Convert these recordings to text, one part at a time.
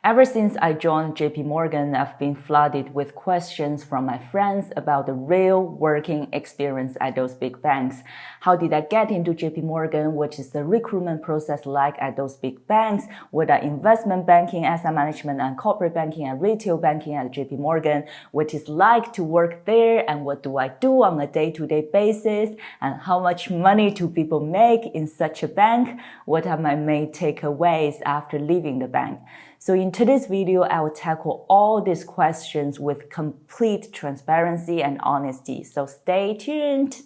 Ever since I joined JPMorgan, I've been flooded with questions from my friends about the real working experience at those big banks. How did I get into JPMorgan? What is the recruitment process like at those big banks? What are investment banking, asset management, and corporate banking and retail banking at JPMorgan? What is like to work there, and what do I do on a day-to-day basis? And how much money do people make in such a bank? What are my main takeaways after leaving the bank? So in today's video, I will tackle all these questions with complete transparency and honesty. So stay tuned.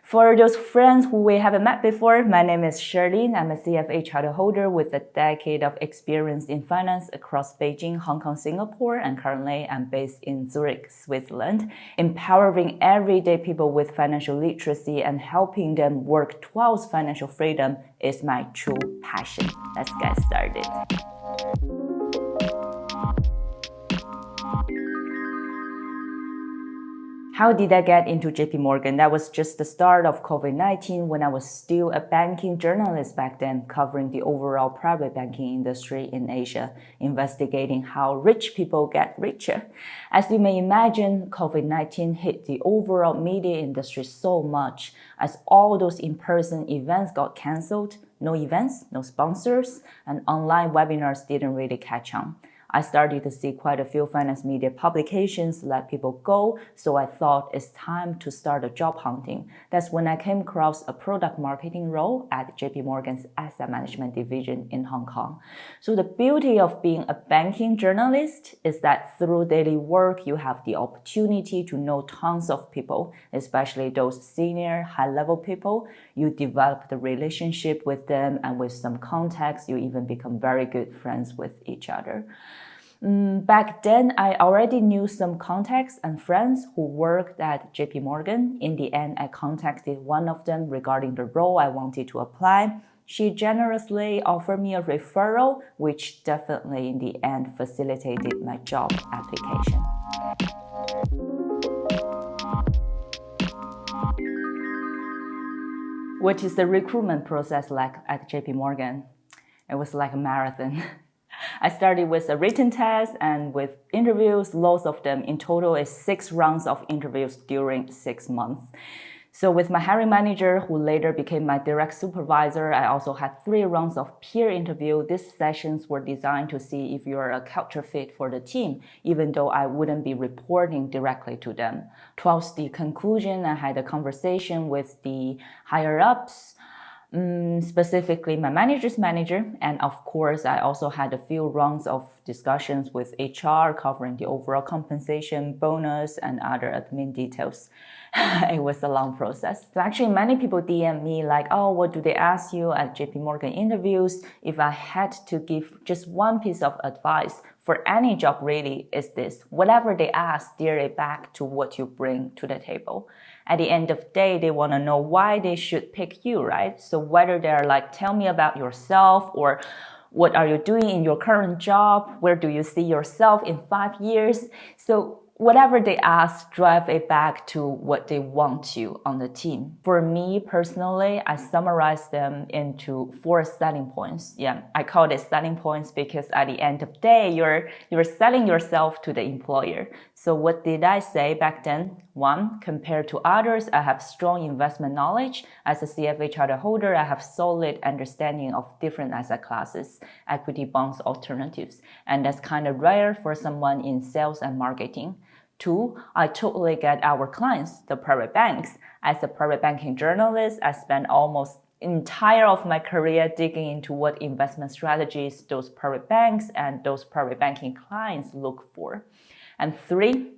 For those friends who we haven't met before, my name is Charlene. I'm a CFA charter holder with a decade of experience in finance across Beijing, Hong Kong, Singapore, and currently I'm based in Zurich, Switzerland. Empowering everyday people with financial literacy and helping them work towards financial freedom is my true passion. Let's get started. How did I get into JPMorgan? That was just the start of COVID-19 when I was still a banking journalist back then, covering the overall private banking industry in Asia, investigating how rich people get richer. As you may imagine, COVID-19 hit the overall media industry so much as all those in-person events got cancelled, no events, no sponsors, and online webinars didn't really catch on. I started to see quite a few finance media publications let people go, so I thought it's time to start a job hunting. That's when I came across a product marketing role at JPMorgan's asset management division in Hong Kong. So the beauty of being a banking journalist is that through daily work, you have the opportunity to know tons of people, especially those senior, high-level people. You develop the relationship with them, and with some context, you even become very good friends with each other. Back then, I already knew some contacts and friends who worked at JPMorgan. In the end, I contacted one of them regarding the role I wanted to apply. She generously offered me a referral, which definitely in the end facilitated my job application. What is the recruitment process like at JPMorgan? It was like a marathon. I started with a written test and with interviews, lots of them. In total, it's 6 rounds of interviews during 6 months. So with my hiring manager, who later became my direct supervisor, I also had 3 rounds of peer interview. These sessions were designed to see if you're a culture fit for the team, even though I wouldn't be reporting directly to them. Towards the conclusion, I had a conversation with the higher-ups, specifically my manager's manager, and of course I also had a few rounds of discussions with HR covering the overall compensation, bonus, and other admin details. It was a long process. So actually many people DM me like, oh, what do they ask you at JPMorgan interviews? If I had to give just one piece of advice for any job really is this: whatever they ask, steer it back to what you bring to the table. At the end of the day, they want to know why they should pick you, right? So whether they're like, tell me about yourself, or what are you doing in your current job? Where do you see yourself in 5 years? So whatever they ask, drive it back to what they want you on the team. For me personally, I summarize them into 4 selling points. Yeah, I call it selling points because at the end of the day, you're selling yourself to the employer. So what did I say back then? 1, compared to others, I have strong investment knowledge. As a CFA charter holder, I have solid understanding of different asset classes, equity, bonds, alternatives. And that's kind of rare for someone in sales and marketing. 2, I totally get our clients, the private banks. As a private banking journalist, I spent almost entire of my career digging into what investment strategies those private banks and those private banking clients look for. And 3,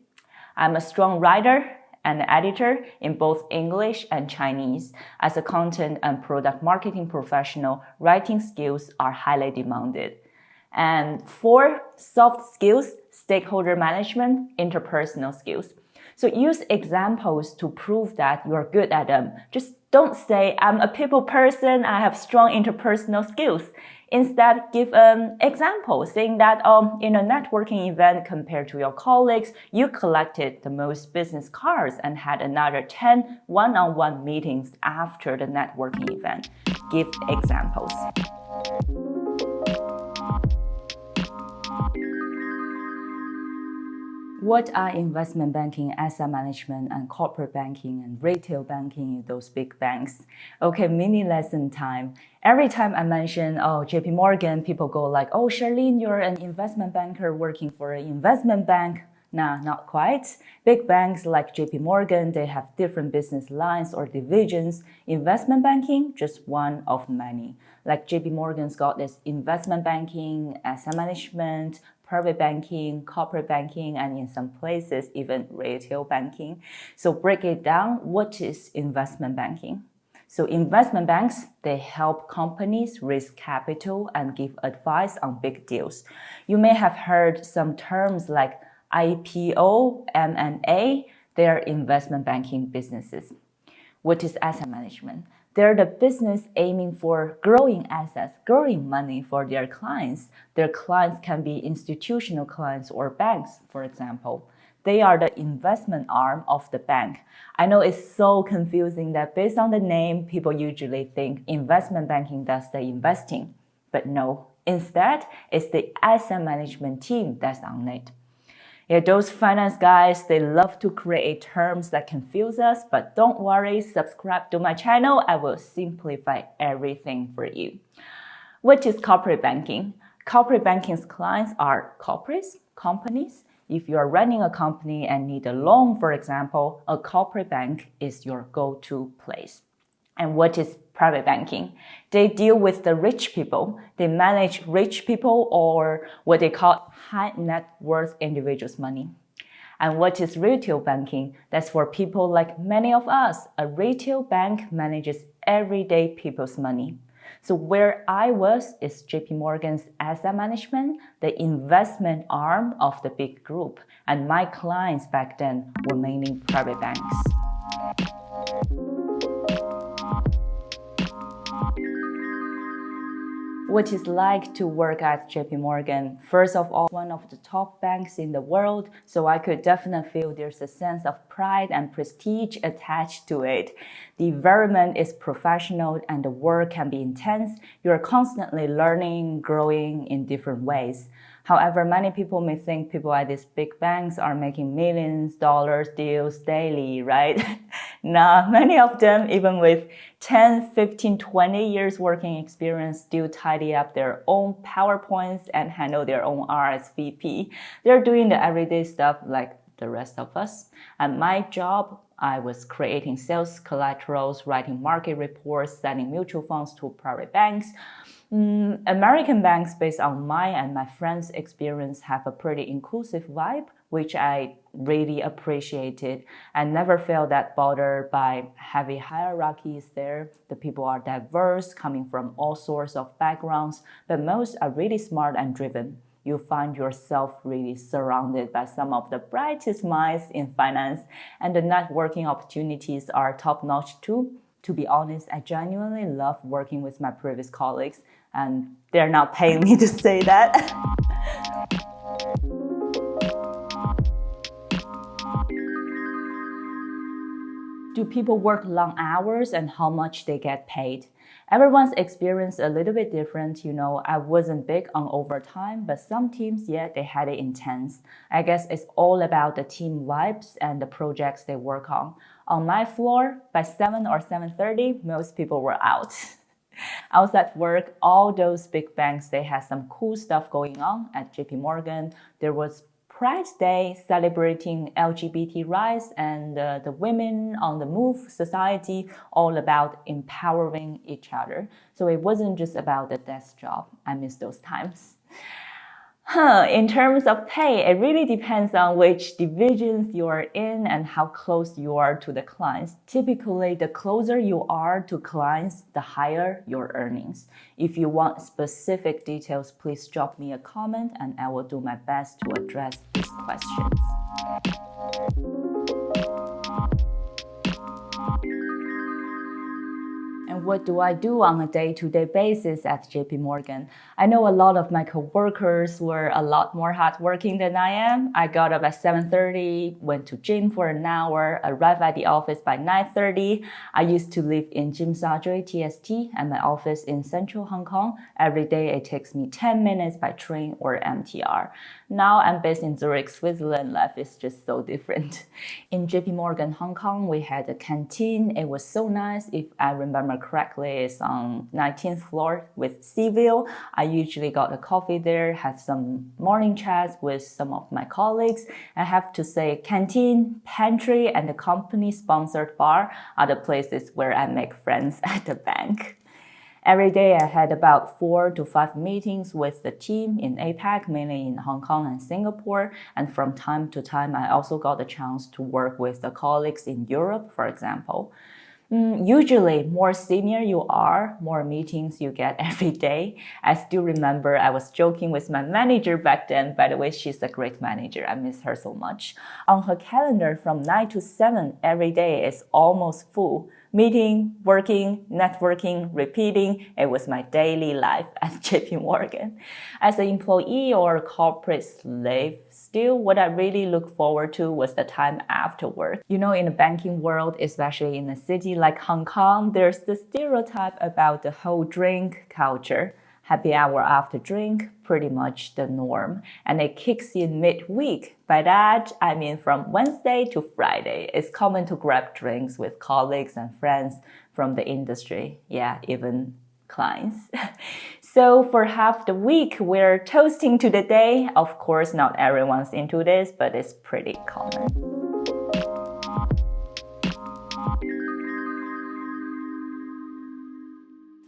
I'm a strong writer and editor in both English and Chinese. As a content and product marketing professional, writing skills are highly demanded. And 4, soft skills, stakeholder management, interpersonal skills. So use examples to prove that you're good at them. Just don't say, I'm a people person, I have strong interpersonal skills. Instead, give an example saying that in a networking event compared to your colleagues, you collected the most business cards and had another 10 one-on-one meetings after the networking event. Give examples. What are investment banking, asset management, and corporate banking and retail banking in those big banks? Okay, mini lesson time. Every time I mention, JPMorgan, people go like, oh, Charlene, you're an investment banker working for an investment bank. Nah, not quite. Big banks like JPMorgan, they have different business lines or divisions. Investment banking, just one of many. Like JPMorgan's got this investment banking, asset management, private banking, corporate banking, and in some places, even retail banking. So break it down, what is investment banking? So investment banks, they help companies raise capital and give advice on big deals. You may have heard some terms like IPO, M&A, they are investment banking businesses. What is asset management? They're the business aiming for growing assets, growing money for their clients. Their clients can be institutional clients or banks, for example. They are the investment arm of the bank. I know it's so confusing that based on the name, people usually think investment banking does the investing. But no, instead, it's the asset management team that's on it. Yeah, those finance guys, they love to create terms that confuse us, but don't worry, subscribe to my channel. I will simplify everything for you. What is corporate banking? Corporate banking's clients are corporates, companies. If you are running a company and need a loan, for example, a corporate bank is your go-to place. And what is private banking? They deal with the rich people. They manage rich people or what they call high net worth individuals' money. And what is retail banking? That's for people like many of us. A retail bank manages everyday people's money. So where I was is JPMorgan's asset management, the investment arm of the big group. And my clients back then were mainly private banks. What it's like to work at JPMorgan. First of all, one of the top banks in the world, so I could definitely feel there's a sense of pride and prestige attached to it. The environment is professional and the work can be intense. You're constantly learning, growing in different ways. However, many people may think people at these big banks are making millions dollars deals daily, right? Nah, many of them, even with 10, 15, 20 years working experience, still tidy up their own PowerPoints and handle their own RSVP. They're doing the everyday stuff like the rest of us. And my job, I was creating sales collaterals, writing market reports, selling mutual funds to private banks. American banks, based on my and my friends' experience, have a pretty inclusive vibe, which I really appreciated. I never felt that bothered by heavy hierarchies there. The people are diverse, coming from all sorts of backgrounds, but most are really smart and driven. You find yourself really surrounded by some of the brightest minds in finance, and the networking opportunities are top-notch too. To be honest, I genuinely love working with my previous colleagues, and they're not paying me to say that. Do people work long hours and how much they get paid? Everyone's experience a little bit different. I wasn't big on overtime, but some teams, yeah, they had it intense. I guess it's all about the team vibes and the projects they work on. On my floor, by 7 or 7:30, most people were out. Outside work, all those big banks, they had some cool stuff going on. At JPMorgan, there was Pride Day celebrating LGBT rights and the women on the move society, all about empowering each other. So it wasn't just about the desk job. I miss those times. In terms of pay, it really depends on which divisions you are in and how close you are to the clients. Typically, the closer you are to clients, the higher your earnings. If you want specific details, please drop me a comment and I will do my best to address these questions. And what do I do on a day-to-day basis at JPMorgan? I know a lot of my coworkers were a lot more hardworking than I am. I got up at 7:30, went to gym for an hour, arrived at the office by 9:30. I used to live in Tsim Sha Tsui, TST, and my office in central Hong Kong. Every day it takes me 10 minutes by train or MTR. Now I'm based in Zurich, Switzerland. Life is just so different. In JPMorgan Hong Kong, we had a canteen. It was so nice. If I remember correctly, it's on 19th floor with sea view. I usually got a coffee there, had some morning chats with some of my colleagues. I have to say canteen, pantry, and the company-sponsored bar are the places where I make friends at the bank. Every day I had about 4 to 5 meetings with the team in APAC, mainly in Hong Kong and Singapore. And from time to time, I also got the chance to work with the colleagues in Europe, for example. Usually, more senior you are, more meetings you get every day. I still remember I was joking with my manager back then. By the way, she's a great manager. I miss her so much. On her calendar from 9 to 7 every day is almost full. Meeting, working, networking, repeating. It was my daily life at JPMorgan. As an employee or corporate slave, still what I really look forward to was the time after work. You know, in the banking world, especially in a city like Hong Kong, there's the stereotype about the whole drink culture. Happy hour after drink, pretty much the norm. And it kicks in midweek. By that, I mean from Wednesday to Friday. It's common to grab drinks with colleagues and friends from the industry. Yeah, even clients. So for half the week, we're toasting to the day. Of course, not everyone's into this, but it's pretty common.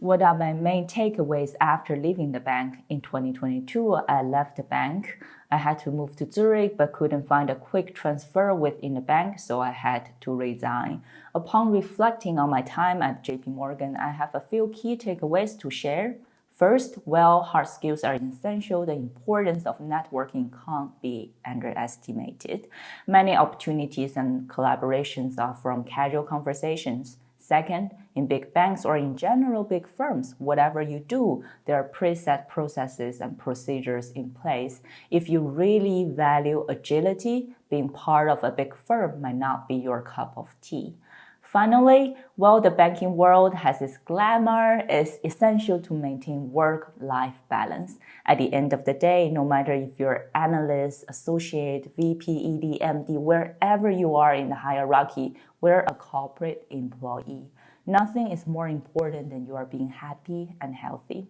What are my main takeaways after leaving the bank? In 2022, I left the bank. I had to move to Zurich, but couldn't find a quick transfer within the bank, so I had to resign. Upon reflecting on my time at JPMorgan, I have a few key takeaways to share. First, while hard skills are essential, the importance of networking can't be underestimated. Many opportunities and collaborations are from casual conversations. Second, in big banks or in general big firms, whatever you do, there are preset processes and procedures in place. If you really value agility, being part of a big firm might not be your cup of tea. Finally, while the banking world has its glamour, it's essential to maintain work-life balance. At the end of the day, no matter if you're analyst, associate, VP, ED, MD, wherever you are in the hierarchy, we're a corporate employee. Nothing is more important than you are being happy and healthy.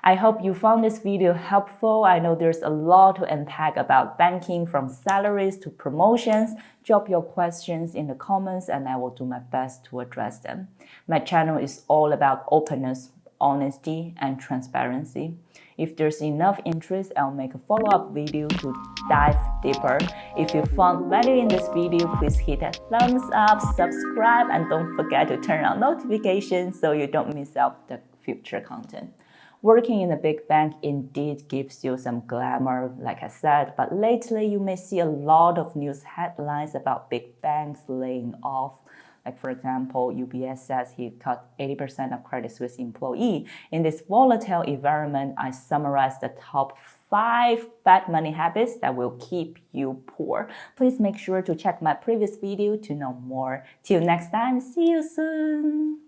I hope you found this video helpful. I know there's a lot to unpack about banking, from salaries to promotions. Drop your questions in the comments and I will do my best to address them. My channel is all about openness, honesty, and transparency. If there's enough interest, I'll make a follow-up video to dive deeper. If you found value in this video, please hit a thumbs up, subscribe, and don't forget to turn on notifications so you don't miss out the future content. Working in a big bank indeed gives you some glamour, like I said, but lately you may see a lot of news headlines about big banks laying off. Like for example, UBS says he cut 80% of Credit Suisse employees. In this volatile environment, I summarized the top 5 bad money habits that will keep you poor. Please make sure to check my previous video to know more. Till next time, see you soon!